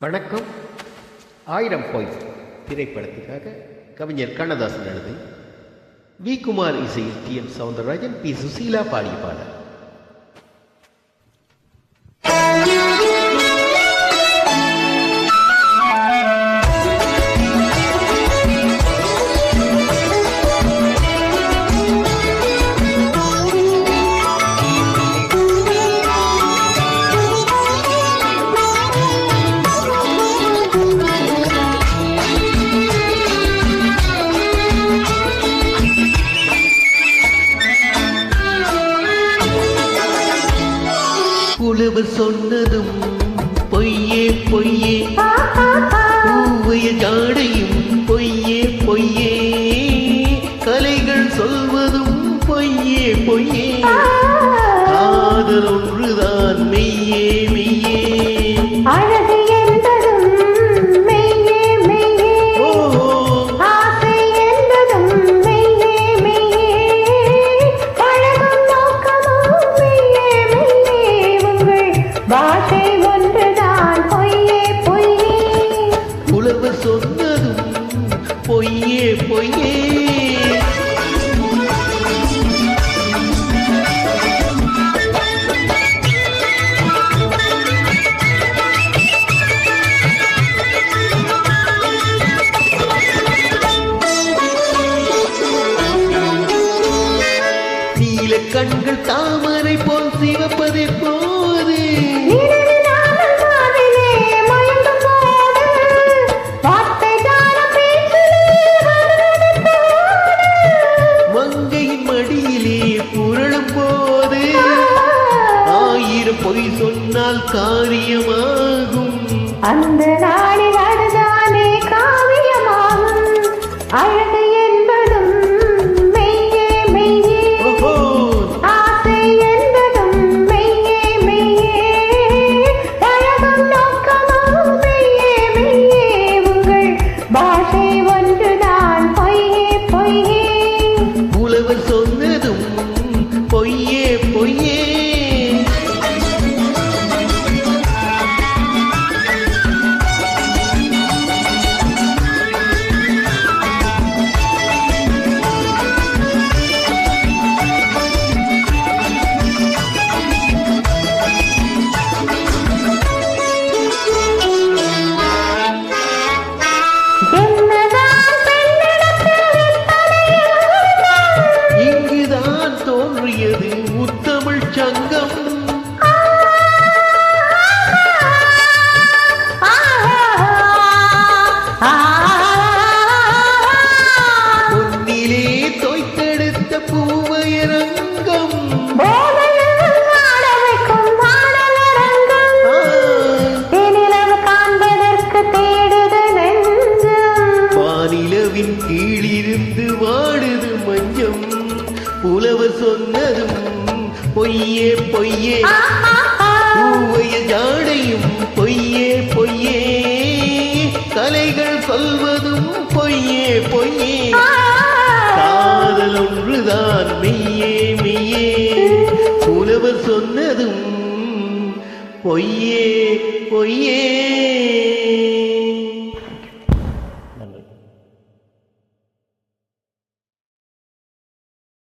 வணக்கம். 1000 பொய் திரைப்படத்துக்காக கவிஞர் கண்ணதாசன் எழுதி வி. குமார் இசையில் T. M. Soundararajan, P. Susheela பாடிய பாடல். புலவர் சொன்னதும் பொய்யே பொய்யே, பூவைய ஜாடையும் பொய்யே பொய்யே, கலைகள் சொல்வதும் பொய்யே பொய்யே, காதல் ஒன்றுதான் மெய்யே மெய்யே, அழகு என்பதும் மெய்யே மெய்யே, ஆசை என்பதும் மெய்யே மெய்யே, பழகும் நோக்கமும் மெய்யே மெய்யே, உங்கள் பாஷை ஒன்றுதான் பொய்யே பொய்யே. புலவர் சொன்னதும் பொய்யே பொய்யே. கண்கள் தாமரை போல் சிவப்பதை போது, மங்கையின் மடியிலே புரளும் போது, 1000 பொய் சொன்னால் காரியமாகும். அந்த நாளில் அதுதானே காவியமாகும். அழகு என்பதும் மெய்யே மெய்யே, ஆசை என்பதும் மெய்யே மெய்யே, பழகும் நோக்கமும் மெய்யே மெய்யே, உங்கள் பாஷை ஒன்றுதான் பொய்யே பொய்யே. புலவர் சொன்னதும் பொய்யே பொய்யே. தோன்றியது முத்தமிழ் சங்கம். பொன்னிலே தோய்த்தெடுத்த பூவயரங்கம், வானிலவின் கீழிருந்து வாடுது மஞ்சம். புலவர் சொன்னதும் பொய்யே பொய்யே, பூவைய ஜாடையும் பொய்யே பொய்யே, கலைகள் சொல்வதும் பொய்யே பொய்யே, காதல் ஒன்றுதான் மெய்யே மெய்யே. புலவர் சொன்னதும் பொய்யே பொய்யே.